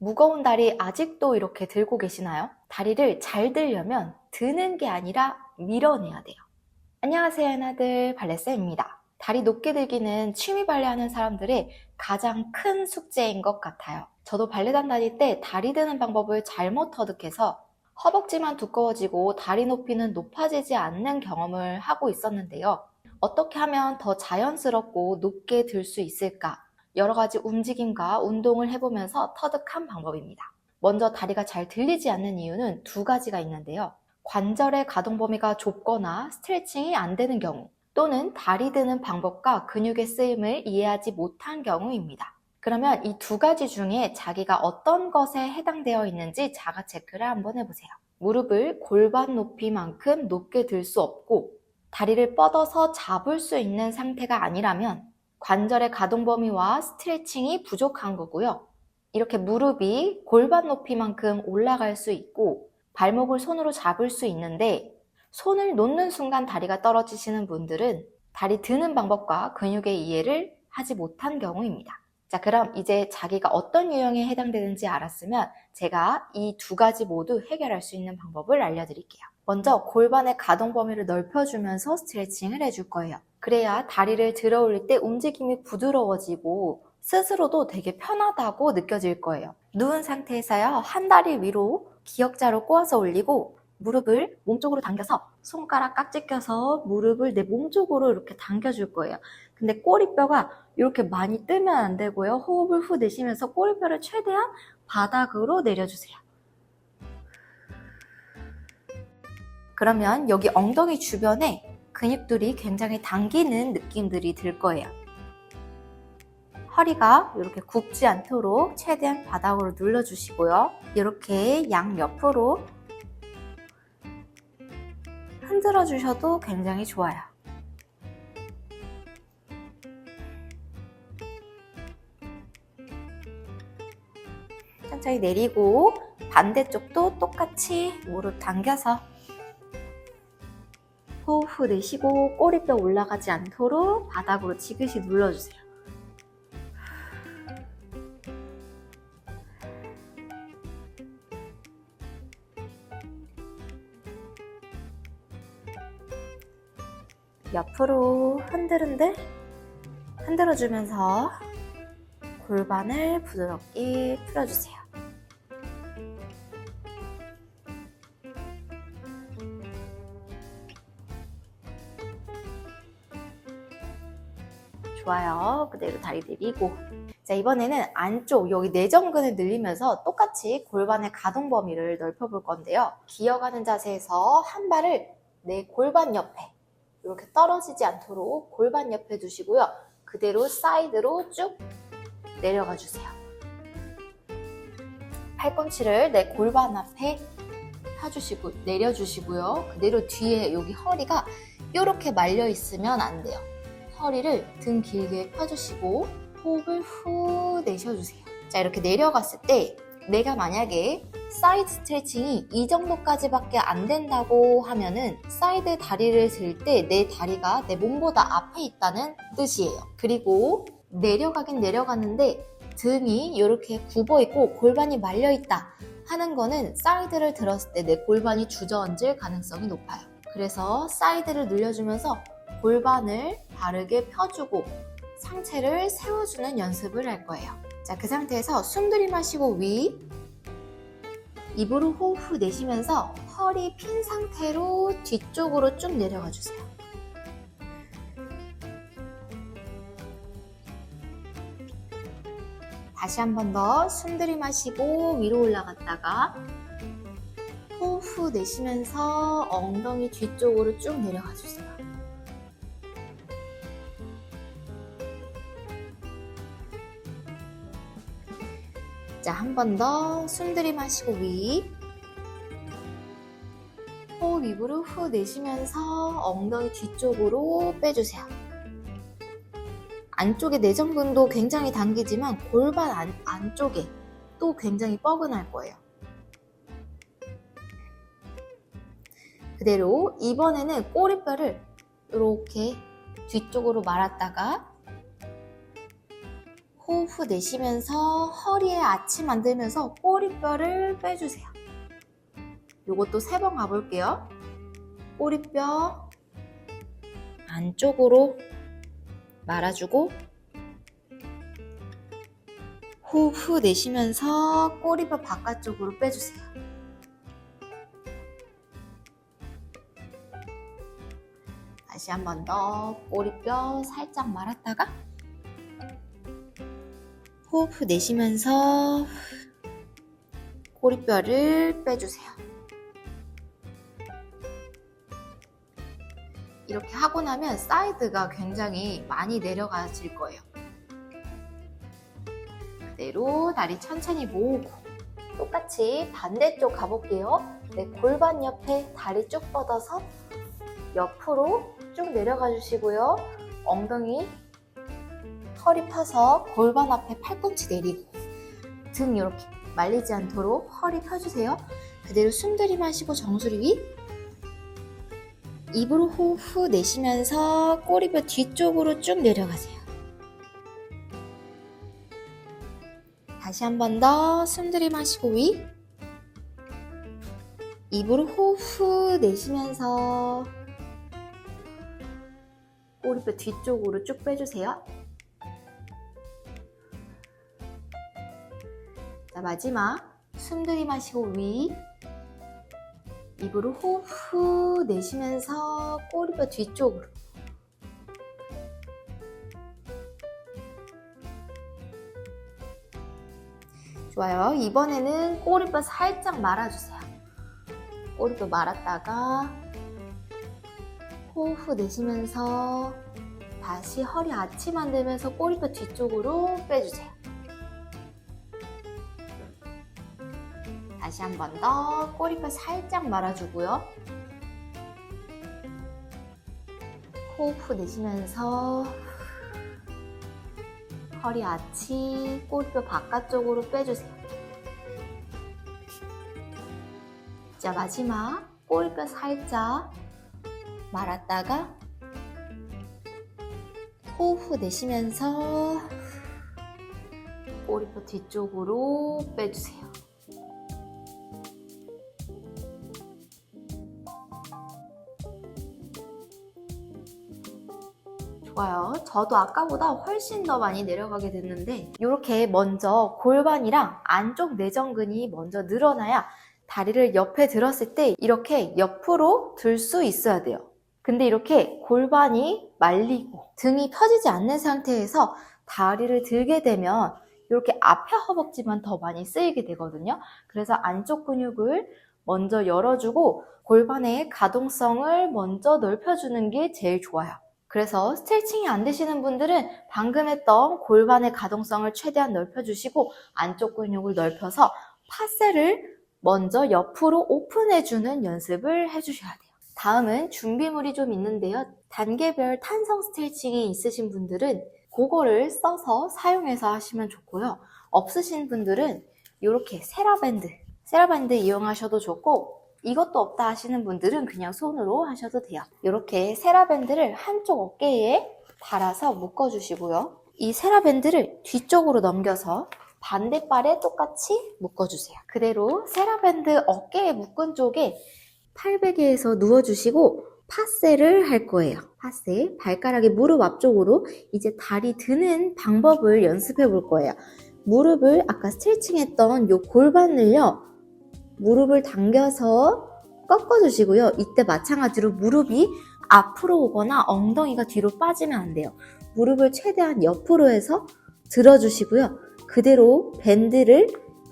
무거운 다리 아직도 이렇게 들고 계시나요? 다리를 잘 들려면 드는 게 아니라 밀어내야 돼요. 안녕하세요, 하나들 발레쌤입니다. 다리 높게 들기는 취미 발레하는 사람들의 가장 큰 숙제인 것 같아요. 저도 발레단 다닐 때 다리 드는 방법을 잘못 터득해서 허벅지만 두꺼워지고 다리 높이는 높아지지 않는 경험을 하고 있었는데요. 어떻게 하면 더 자연스럽고 높게 들 수 있을까? 여러 가지 움직임과 운동을 해보면서 터득한 방법입니다. 먼저 다리가 잘 들리지 않는 이유는 두 가지가 있는데요. 관절의 가동 범위가 좁거나 스트레칭이 안 되는 경우, 또는 다리 드는 방법과 근육의 쓰임을 이해하지 못한 경우입니다. 그러면 이 두 가지 중에 자기가 어떤 것에 해당되어 있는지 자가 체크를 한번 해보세요. 무릎을 골반 높이만큼 높게 들 수 없고 다리를 뻗어서 잡을 수 있는 상태가 아니라면 관절의 가동 범위와 스트레칭이 부족한 거고요. 이렇게 무릎이 골반 높이만큼 올라갈 수 있고 발목을 손으로 잡을 수 있는데 손을 놓는 순간 다리가 떨어지시는 분들은 다리 드는 방법과 근육의 이해를 하지 못한 경우입니다. 자, 그럼 이제 자기가 어떤 유형에 해당되는지 알았으면 제가 이 두 가지 모두 해결할 수 있는 방법을 알려드릴게요. 먼저 골반의 가동 범위를 넓혀주면서 스트레칭을 해줄 거예요. 그래야 다리를 들어 올릴 때 움직임이 부드러워지고 스스로도 되게 편하다고 느껴질 거예요. 누운 상태에서요, 한 다리 위로 기역자로 꼬아서 올리고 무릎을 몸쪽으로 당겨서 손가락 깍지 껴서 무릎을 내 몸쪽으로 이렇게 당겨줄 거예요. 근데 꼬리뼈가 이렇게 많이 뜨면 안 되고요. 호흡을 후 내쉬면서 꼬리뼈를 최대한 바닥으로 내려주세요. 그러면 여기 엉덩이 주변에 근육들이 굉장히 당기는 느낌들이 들 거예요. 허리가 이렇게 굽지 않도록 최대한 바닥으로 눌러주시고요. 이렇게 양옆으로 흔들어 주셔도 굉장히 좋아요. 천천히 내리고 반대쪽도 똑같이 무릎 당겨서 호흡 후 내쉬고 꼬리뼈 올라가지 않도록 바닥으로 지그시 눌러주세요. 옆으로 흔들흔들 흔들어주면서 골반을 부드럽게 풀어주세요. 좋아요. 그대로 다리 내리고. 자, 이번에는 안쪽 여기 내전근을 늘리면서 똑같이 골반의 가동 범위를 넓혀볼 건데요. 기어가는 자세에서 한 발을 내 골반 옆에 이렇게 떨어지지 않도록 골반 옆에 두시고요. 그대로 사이드로 쭉 내려가 주세요. 팔꿈치를 내 골반 앞에 펴주시고 내려주시고요. 그대로 뒤에 여기 허리가 이렇게 말려 있으면 안 돼요. 허리를 등 길게 펴주시고 호흡을 후 내쉬어주세요. 자, 이렇게 내려갔을 때 내가 만약에 사이드 스트레칭이 이 정도까지밖에 안 된다고 하면은 사이드 다리를 들 때 내 다리가 내 몸보다 앞에 있다는 뜻이에요. 그리고 내려가긴 내려갔는데 등이 이렇게 굽어 있고 골반이 말려 있다 하는 거는 사이드를 들었을 때 내 골반이 주저앉을 가능성이 높아요. 그래서 사이드를 늘려주면서 골반을 바르게 펴주고 상체를 세워주는 연습을 할 거예요. 자, 그 상태에서 숨 들이마시고 위, 입으로 호흡 후 내쉬면서 허리 핀 상태로 뒤쪽으로 쭉 내려가 주세요. 다시 한 번 더 숨 들이마시고 위로 올라갔다가 호흡 후 내쉬면서 엉덩이 뒤쪽으로 쭉 내려가 주세요. 자, 한 번 더 숨 들이마시고 위, 호흡 입으로 후 내쉬면서 엉덩이 뒤쪽으로 빼주세요. 안쪽에 내전근도 굉장히 당기지만 골반 안쪽에 또 굉장히 뻐근할 거예요. 그대로 이번에는 꼬리뼈를 이렇게 뒤쪽으로 말았다가 호흡 후 내쉬면서 허리에 아치 만들면서 꼬리뼈를 빼주세요. 요것도 3번 가볼게요. 꼬리뼈 안쪽으로 말아주고 호흡 후 내쉬면서 꼬리뼈 바깥쪽으로 빼주세요. 다시 한 번 더 꼬리뼈 살짝 말았다가 호흡 후 내쉬면서 꼬리뼈를 빼주세요. 이렇게 하고 나면 사이드가 굉장히 많이 내려가질 거예요. 그대로 다리 천천히 모으고 똑같이 반대쪽 가볼게요. 네, 골반 옆에 다리 쭉 뻗어서 옆으로 쭉 내려가 주시고요. 엉덩이 허리 펴서 골반 앞에 팔꿈치 내리고 등 이렇게 말리지 않도록 허리 펴주세요. 그대로 숨 들이마시고 정수리 위 입으로 호흡 후 내쉬면서 꼬리뼈 뒤쪽으로 쭉 내려가세요. 다시 한 번 더 숨 들이마시고 위 입으로 호흡 후 내쉬면서 꼬리뼈 뒤쪽으로 쭉 빼주세요. 자, 마지막 숨 들이마시고 위 입으로 호흡 후 내쉬면서 꼬리뼈 뒤쪽으로 좋아요. 이번에는 꼬리뼈 살짝 말아주세요. 꼬리뼈 말았다가 호흡 후 내쉬면서 다시 허리 아치 만들면서 꼬리뼈 뒤쪽으로 빼주세요. 다시 한 번 더 꼬리뼈 살짝 말아주고요. 호흡 후 내쉬면서 허리 아치, 꼬리뼈 바깥쪽으로 빼주세요. 자, 마지막 꼬리뼈 살짝 말았다가 호흡 후 내쉬면서 꼬리뼈 뒤쪽으로 빼주세요. 좋아요. 저도 아까보다 훨씬 더 많이 내려가게 됐는데 이렇게 먼저 골반이랑 안쪽 내전근이 먼저 늘어나야 다리를 옆에 들었을 때 이렇게 옆으로 들 수 있어야 돼요. 근데 이렇게 골반이 말리고 등이 펴지지 않는 상태에서 다리를 들게 되면 이렇게 앞에 허벅지만 더 많이 쓰이게 되거든요. 그래서 안쪽 근육을 먼저 열어주고 골반의 가동성을 먼저 넓혀주는 게 제일 좋아요. 그래서 스트레칭이 안 되시는 분들은 방금 했던 골반의 가동성을 최대한 넓혀주시고 안쪽 근육을 넓혀서 파세를 먼저 옆으로 오픈해주는 연습을 해주셔야 돼요. 다음은 준비물이 좀 있는데요. 단계별 탄성 스트레칭이 있으신 분들은 그거를 써서 사용해서 하시면 좋고요. 없으신 분들은 이렇게 세라밴드 이용하셔도 좋고 이것도 없다 하시는 분들은 그냥 손으로 하셔도 돼요. 이렇게 세라밴드를 한쪽 어깨에 달아서 묶어주시고요. 이 세라밴드를 뒤쪽으로 넘겨서 반대발에 똑같이 묶어주세요. 그대로 세라밴드 어깨에 묶은 쪽에 팔베개에서 누워주시고 파세를 할 거예요. 파세, 발가락이 무릎 앞쪽으로 이제 다리 드는 방법을 연습해 볼 거예요. 무릎을 아까 스트레칭 했던 요 골반을요. 무릎을 당겨서 꺾어주시고요. 이때 마찬가지로 무릎이 앞으로 오거나 엉덩이가 뒤로 빠지면 안 돼요. 무릎을 최대한 옆으로 해서 들어주시고요. 그대로 밴드를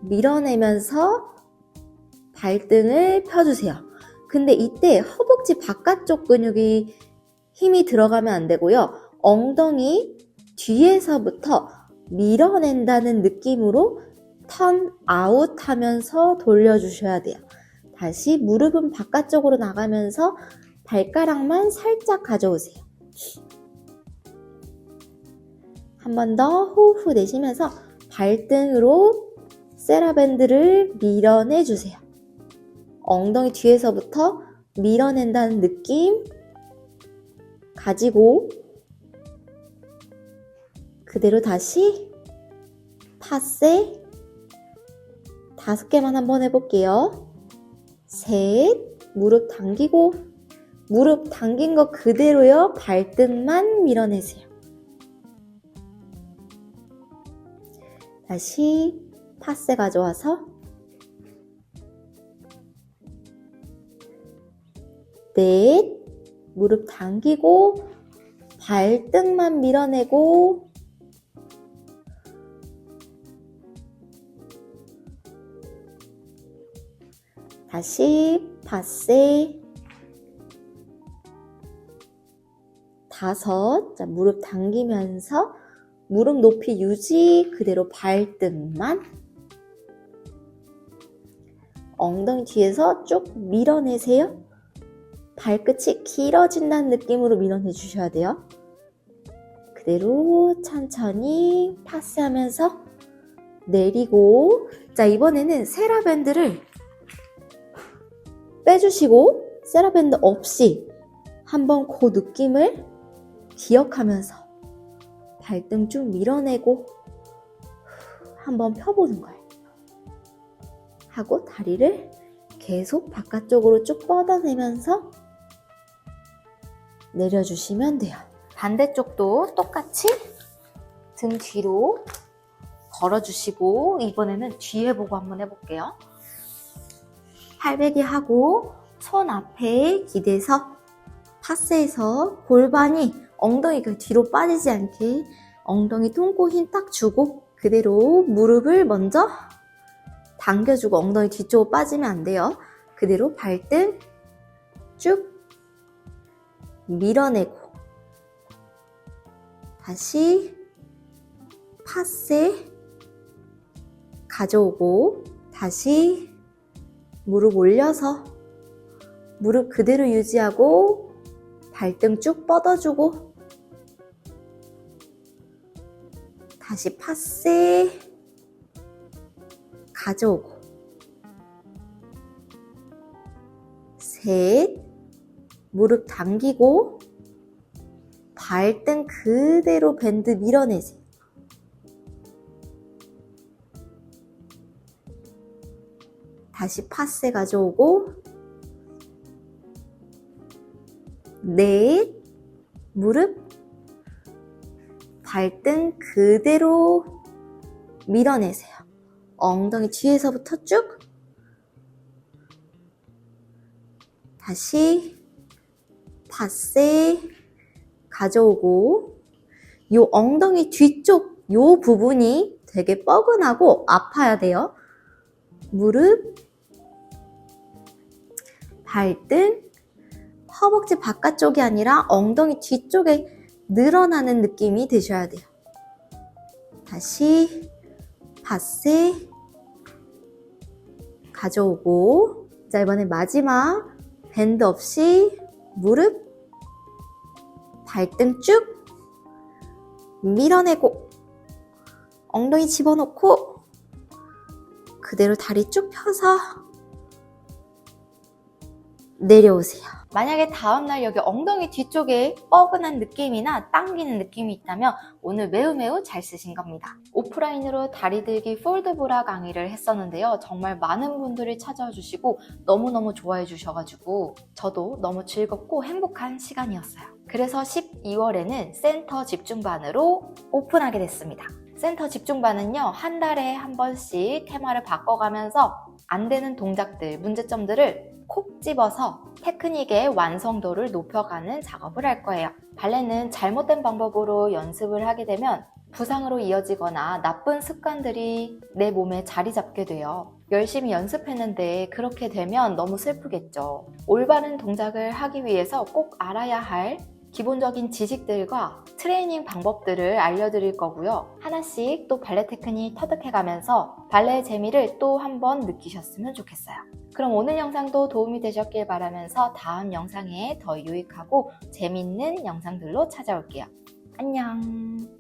밀어내면서 발등을 펴주세요. 근데 이때 허벅지 바깥쪽 근육이 힘이 들어가면 안 되고요. 엉덩이 뒤에서부터 밀어낸다는 느낌으로 턴 아웃 하면서 돌려주셔야 돼요. 다시 무릎은 바깥쪽으로 나가면서 발가락만 살짝 가져오세요. 한 번 더 호흡 후 내쉬면서 발등으로 세라밴드를 밀어내주세요. 엉덩이 뒤에서부터 밀어낸다는 느낌 가지고 그대로 다시 파세 5개만 한번 해볼게요. 셋, 무릎 당기고 무릎 당긴 거 그대로요. 발등만 밀어내세요. 다시 파세 가져와서 넷, 무릎 당기고 발등만 밀어내고 다시 파세 5, 자, 무릎 당기면서 무릎 높이 유지, 그대로 발등만 엉덩이 뒤에서 쭉 밀어내세요. 발끝이 길어진다는 느낌으로 밀어내 주셔야 돼요. 그대로 천천히 파스하면서 내리고, 자, 이번에는 세라밴드를 빼주시고 세라밴드 없이 한번 그 느낌을 기억하면서 발등 쭉 밀어내고 한번 펴보는 거예요. 하고 다리를 계속 바깥쪽으로 쭉 뻗어내면서 내려주시면 돼요. 반대쪽도 똑같이 등 뒤로 걸어주시고 이번에는 뒤에 보고 한번 해볼게요. 팔베개 하고 손 앞에 기대서 파스에서 골반이 엉덩이가 뒤로 빠지지 않게 엉덩이 통고 힘 딱 주고 그대로 무릎을 먼저 당겨주고 엉덩이 뒤쪽으로 빠지면 안 돼요. 그대로 발등 쭉 밀어내고 다시 파세 가져오고 다시 무릎 올려서 무릎 그대로 유지하고 발등 쭉 뻗어주고 다시 파세 가져오고 셋, 무릎 당기고 발등 그대로 밴드 밀어내세요. 다시 파세 가져오고 넷, 무릎 발등 그대로 밀어내세요. 엉덩이 뒤에서부터 쭉 다시 파세 가져오고 요 엉덩이 뒤쪽 요 부분이 되게 뻐근하고 아파야 돼요. 무릎 발등 허벅지 바깥쪽이 아니라 엉덩이 뒤쪽에 늘어나는 느낌이 드셔야 돼요. 다시 파세 가져오고 자 이번에 마지막 밴드 없이 무릎 발등 쭉 밀어내고 엉덩이 집어넣고 그대로 다리 쭉 펴서 내려오세요. 만약에 다음날 여기 엉덩이 뒤쪽에 뻐근한 느낌이나 당기는 느낌이 있다면 오늘 매우 잘 쓰신 겁니다. 오프라인으로 다리 들기 폴드 브라 강의를 했었는데요. 정말 많은 분들이 찾아와 주시고 너무너무 좋아해 주셔가지고 저도 너무 즐겁고 행복한 시간이었어요. 그래서 12월에는 센터 집중반으로 오픈하게 됐습니다. 센터 집중반은요, 한 달에 한 번씩 테마를 바꿔가면서 안 되는 동작들, 문제점들을 콕 집어서 테크닉의 완성도를 높여가는 작업을 할 거예요. 발레는 잘못된 방법으로 연습을 하게 되면 부상으로 이어지거나 나쁜 습관들이 내 몸에 자리 잡게 돼요. 열심히 연습했는데 그렇게 되면 너무 슬프겠죠. 올바른 동작을 하기 위해서 꼭 알아야 할 기본적인 지식들과 트레이닝 방법들을 알려드릴 거고요. 하나씩 또 발레 테크닉 터득해가면서 발레의 재미를 또 한번 느끼셨으면 좋겠어요. 그럼 오늘 영상도 도움이 되셨길 바라면서 다음 영상에 더 유익하고 재밌는 영상들로 찾아올게요. 안녕!